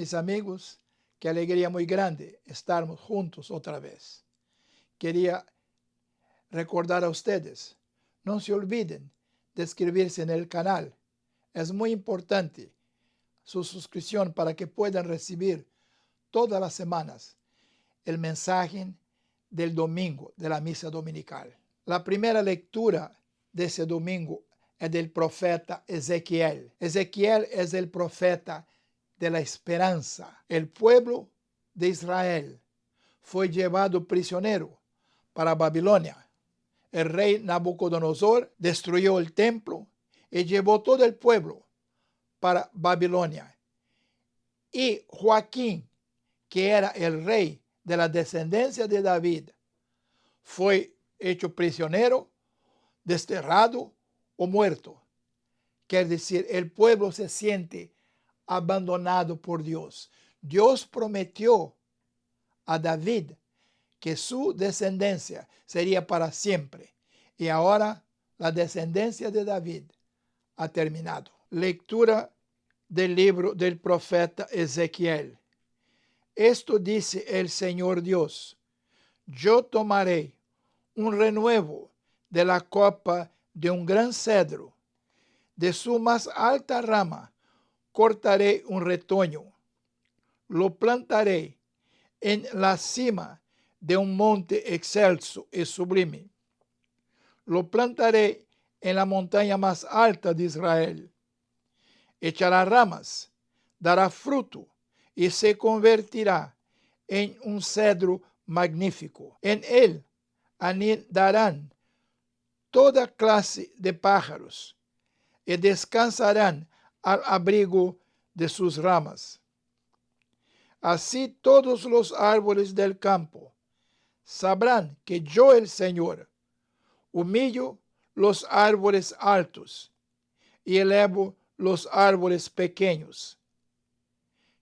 Mis amigos, qué alegría muy grande estarmos juntos otra vez. Quería recordar a ustedes, no se olviden de inscribirse en el canal. Es muy importante su suscripción para que puedan recibir todas las semanas el mensaje del domingo de la misa dominical. La primera lectura de ese domingo es del profeta Ezequiel. Ezequiel es el profeta de la esperanza. El pueblo de Israel fue llevado prisionero para Babilonia. El rey Nabucodonosor destruyó el templo y llevó todo el pueblo para Babilonia. Y Joaquín, que era el rey de la descendencia de David, fue hecho prisionero, desterrado o muerto. Quiere decir, el pueblo se siente abandonado por Dios. Dios prometió a David que su descendencia sería para siempre. Y ahora la descendencia de David ha terminado. Lectura del libro del profeta Ezequiel. Esto dice el Señor Dios: yo tomaré un renuevo de la copa de un gran cedro. De su más alta rama cortaré un retoño. Lo plantaré en la cima de un monte excelso y sublime. Lo plantaré en la montaña más alta de Israel. Echará ramas, dará fruto y se convertirá en un cedro magnífico. En él anidarán toda clase de pájaros y descansarán al abrigo de sus ramas. Así todos los árboles del campo sabrán que yo, el Señor, humillo los árboles altos y elevo los árboles pequeños,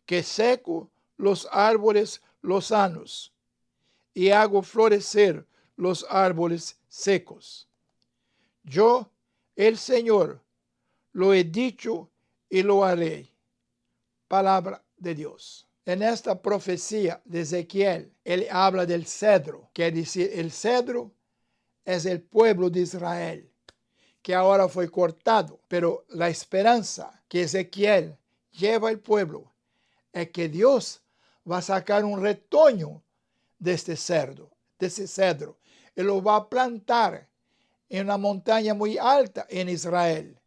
que seco los árboles lozanos y hago florecer los árboles secos. Yo, el Señor, lo he dicho y lo haré. Palabra de Dios. En esta profecía de Ezequiel, él habla del cedro. Quiere decir, el cedro es el pueblo de Israel, que ahora fue cortado. Pero la esperanza que Ezequiel lleva al pueblo es que Dios va a sacar un retoño de este cedro, y lo va a plantar en una montaña muy alta en Israel.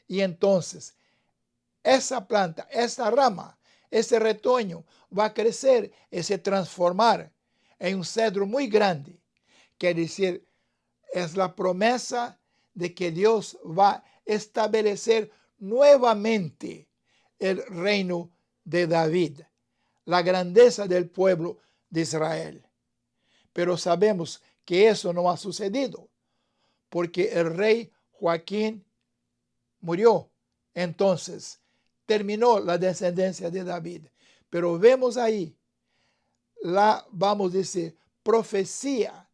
Y entonces, esa planta, esa rama, ese retoño va a crecer y se transformar en un cedro muy grande. Quiere decir, es la promesa de que Dios va a establecer nuevamente el reino de David, la grandeza del pueblo de Israel. Pero sabemos que eso no ha sucedido, porque el rey Joaquín murió. Entonces terminó la descendencia de David. Pero vemos ahí la, vamos a decir, profecía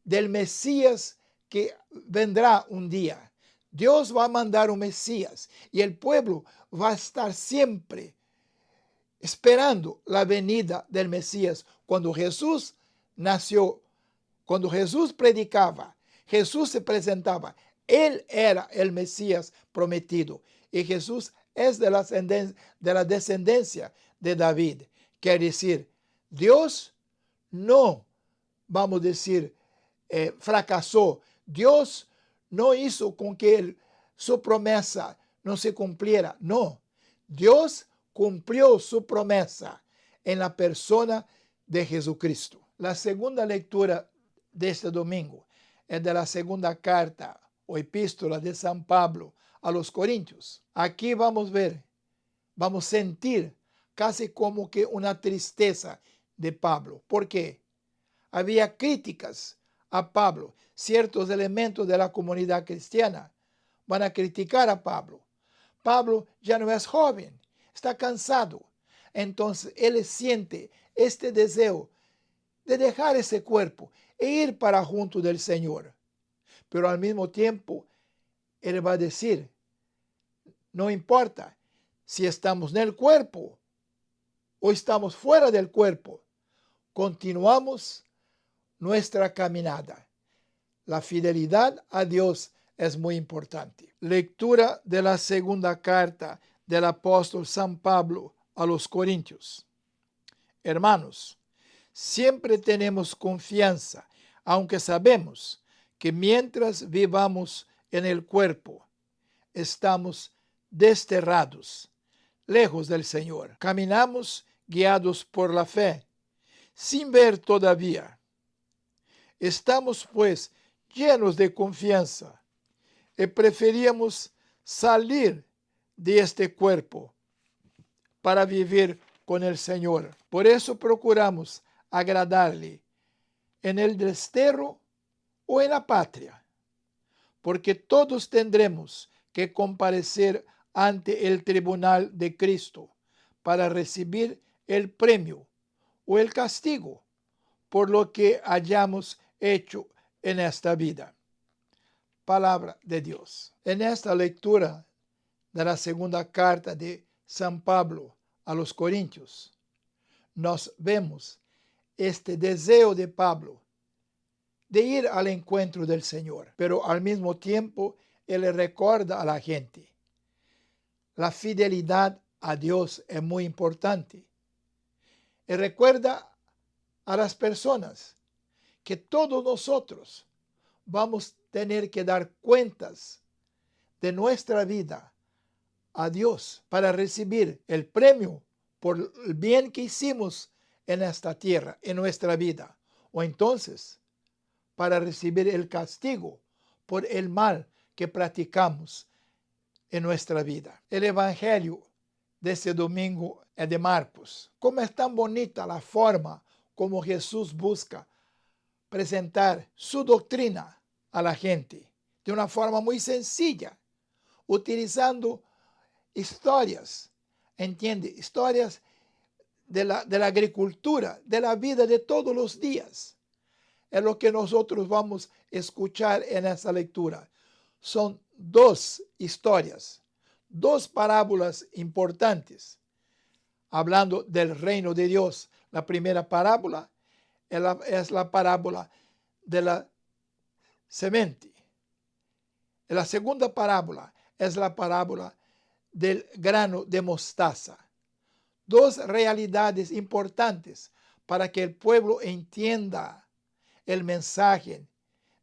del Mesías que vendrá un día. Dios va a mandar un Mesías y el pueblo va a estar siempre esperando la venida del Mesías. Cuando Jesús nació, cuando Jesús predicaba, Jesús se presentaba, él era el Mesías prometido. Y Jesús es de la descendencia de David. Quiere decir, Dios no, vamos a decir, fracasó. Dios no hizo con que su promesa no se cumpliera. No, Dios cumplió su promesa en la persona de Jesucristo. La segunda lectura de este domingo es de la segunda carta o epístola de San Pablo a los Corintios. Aquí vamos a ver, vamos a sentir casi como que una tristeza de Pablo. ¿Por qué? Había críticas a Pablo. Ciertos elementos de la comunidad cristiana van a criticar a Pablo. Pablo ya no es joven, está cansado. Entonces él siente este deseo de dejar ese cuerpo e ir para junto del Señor. Pero al mismo tiempo, él va a decir, no importa si estamos en el cuerpo o estamos fuera del cuerpo, continuamos nuestra caminata. La fidelidad a Dios es muy importante. Lectura de la segunda carta del apóstol San Pablo a los Corintios. Hermanos, siempre tenemos confianza, aunque sabemos que mientras vivamos en el cuerpo, estamos desterrados, lejos del Señor. Caminamos guiados por la fe, sin ver todavía. Estamos, pues, llenos de confianza y preferíamos salir de este cuerpo para vivir con el Señor. Por eso procuramos agradarle en el desterro o en la patria, porque todos tendremos que comparecer ante el tribunal de Cristo para recibir el premio o el castigo por lo que hayamos hecho en esta vida. Palabra de Dios. En esta lectura de la segunda carta de San Pablo a los Corintios, nos vemos este deseo de Pablo de ir al encuentro del Señor, pero al mismo tiempo él le recuerda a la gente: la fidelidad a Dios es muy importante. Y recuerda a las personas que todos nosotros vamos a tener que dar cuentas de nuestra vida a Dios para recibir el premio por el bien que hicimos en esta tierra, en nuestra vida, o entonces para recibir el castigo por el mal que practicamos en nuestra vida. El Evangelio de este domingo es de Marcos. Cómo es tan bonita la forma como Jesús busca presentar su doctrina a la gente de una forma muy sencilla, utilizando historias, ¿entiende? Historias de la agricultura, de la vida de todos los días. Es lo que nosotros vamos a escuchar en esta lectura. Son dos historias, dos parábolas importantes, hablando del reino de Dios. La primera parábola es la parábola de la semente. La segunda parábola es la parábola del grano de mostaza. Dos realidades importantes para que el pueblo entienda el mensaje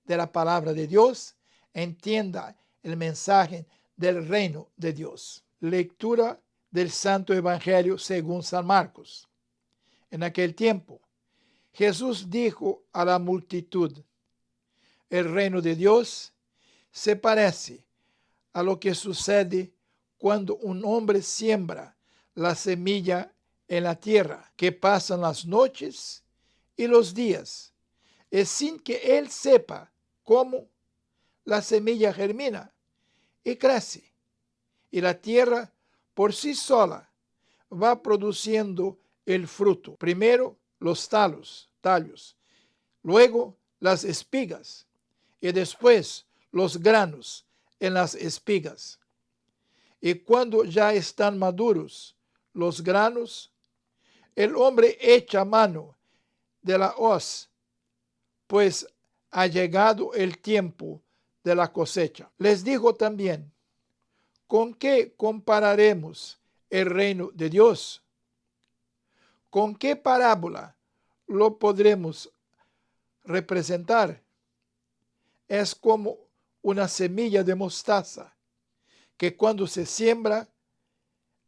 de la palabra de Dios, entienda el mensaje del reino de Dios. Lectura del Santo Evangelio según San Marcos. En aquel tiempo, Jesús dijo a la multitud: el reino de Dios se parece a lo que sucede cuando un hombre siembra la semilla en la tierra, que pasan las noches y los días, y sin que él sepa cómo, la semilla germina y crece, y la tierra por sí sola va produciendo el fruto. Primero los tallos, luego las espigas, y después los granos en las espigas. Y cuando ya están maduros los granos, el hombre echa mano de la hoz, pues ha llegado el tiempo de la cosecha. Les dijo también: ¿con qué compararemos el reino de Dios? ¿Con qué parábola lo podremos representar? Es como una semilla de mostaza, que cuando se siembra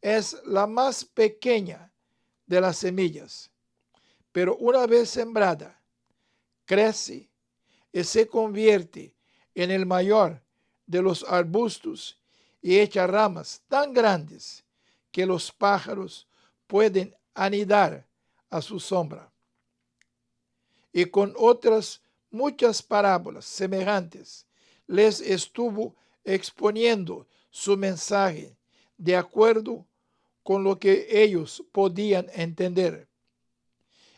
es la más pequeña de las semillas, pero una vez sembrada, crece y se convierte en el mayor de los arbustos y echa ramas tan grandes que los pájaros pueden anidar a su sombra. Y con otras muchas parábolas semejantes les estuvo exponiendo su mensaje de acuerdo con lo que ellos podían entender.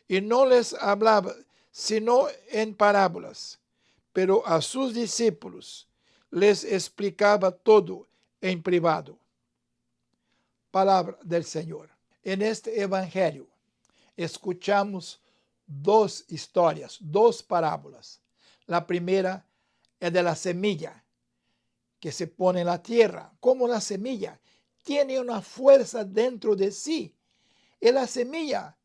Y no les hablaba sino en parábolas, pero a sus discípulos les explicaba todo en privado. Palabra del Señor. En este evangelio escuchamos dos historias, dos parábolas. La primera es de la semilla que se pone en la tierra. Como la semilla tiene una fuerza dentro de sí y la semilla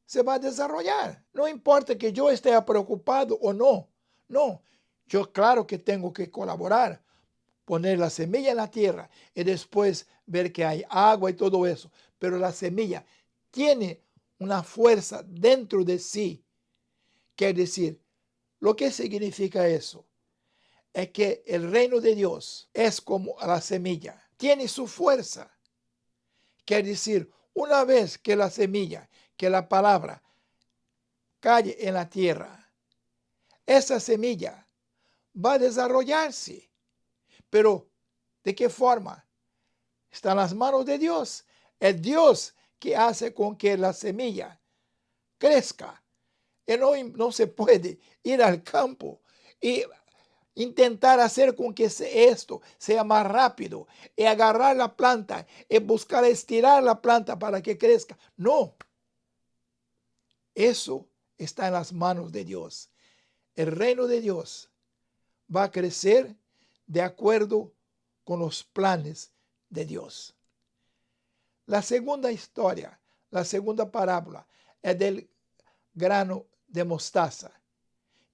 se va a desarrollar. No importa que yo esté preocupado o no. No, yo claro que tengo que colaborar, poner la semilla en la tierra y después ver que hay agua y todo eso. Pero la semilla tiene una fuerza dentro de sí. Quiere decir, lo que significa eso es que el reino de Dios es como la semilla. Tiene su fuerza. Quiere decir, una vez que la semilla, que la palabra cae en la tierra, esa semilla va a desarrollarse. Pero, ¿de qué forma? Está en las manos de Dios. Es Dios que hace con que la semilla crezca. Y no se puede ir al campo y intentar hacer con que esto sea más rápido y agarrar la planta y buscar estirar la planta para que crezca. No. Eso está en las manos de Dios. El reino de Dios va a crecer de acuerdo con los planes de Dios. La segunda historia, la segunda parábola, es del grano de mostaza.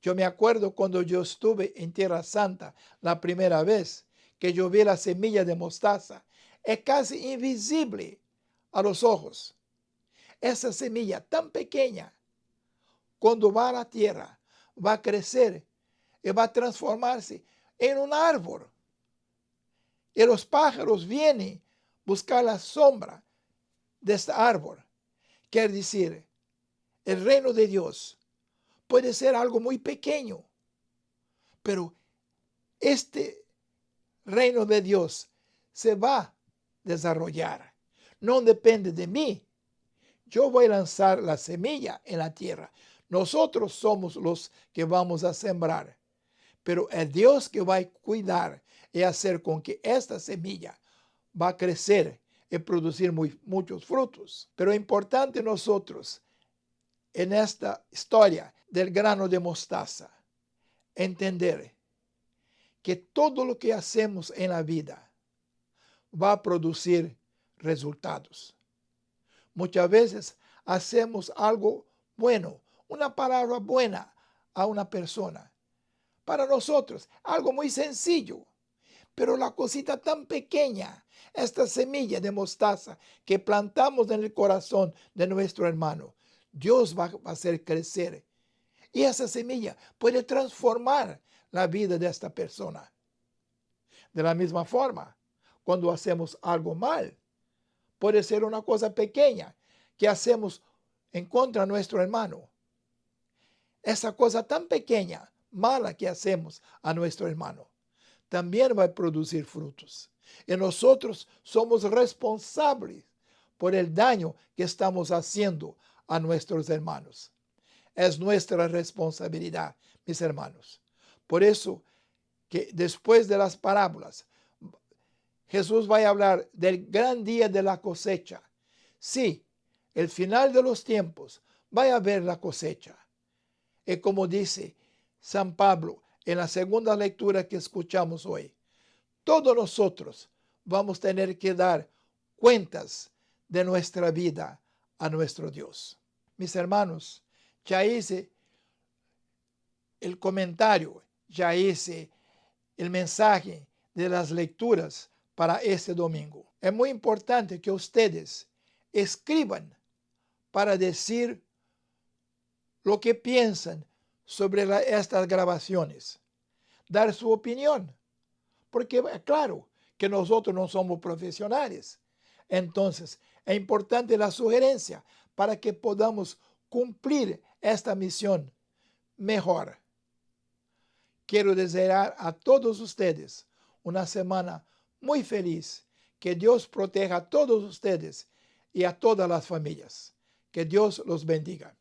Yo me acuerdo cuando yo estuve en Tierra Santa la primera vez que yo vi la semilla de mostaza. Es casi invisible a los ojos. Esa semilla tan pequeña, cuando va a la tierra, va a crecer y va a transformarse en un árbol. Y los pájaros vienen a buscar la sombra de este árbol. Quiere decir, el reino de Dios puede ser algo muy pequeño, pero este reino de Dios se va a desarrollar. No depende de mí. Yo voy a lanzar la semilla en la tierra. Nosotros somos los que vamos a sembrar. Pero es Dios que va a cuidar y hacer con que esta semilla va a crecer y producir muchos frutos. Pero es importante nosotros, en esta historia del grano de mostaza, entender que todo lo que hacemos en la vida va a producir resultados. Muchas veces hacemos algo bueno, una palabra buena a una persona. Para nosotros, algo muy sencillo, pero la cosita tan pequeña, esta semilla de mostaza que plantamos en el corazón de nuestro hermano, Dios va a hacer crecer. Y esa semilla puede transformar la vida de esta persona. De la misma forma, cuando hacemos algo mal, puede ser una cosa pequeña que hacemos en contra de nuestro hermano. Esa cosa tan pequeña, mala que hacemos a nuestro hermano, también va a producir frutos. Y nosotros somos responsables por el daño que estamos haciendo a nuestros hermanos. Es nuestra responsabilidad, mis hermanos. Por eso que después de las parábolas, Jesús va a hablar del gran día de la cosecha. Sí, el final de los tiempos va a haber la cosecha. Y como dice San Pablo en la segunda lectura que escuchamos hoy, todos nosotros vamos a tener que dar cuentas de nuestra vida a nuestro Dios. Mis hermanos, ya hice el comentario, ya hice el mensaje de las lecturas para este domingo. Es muy importante que ustedes escriban para decir lo que piensan sobre estas grabaciones, dar su opinión, porque claro que nosotros no somos profesionales. Entonces, es importante la sugerencia para que podamos cumplir esta misión mejor. Quiero desear a todos ustedes una semana muy feliz. Que Dios proteja a todos ustedes y a todas las familias. Que Dios los bendiga.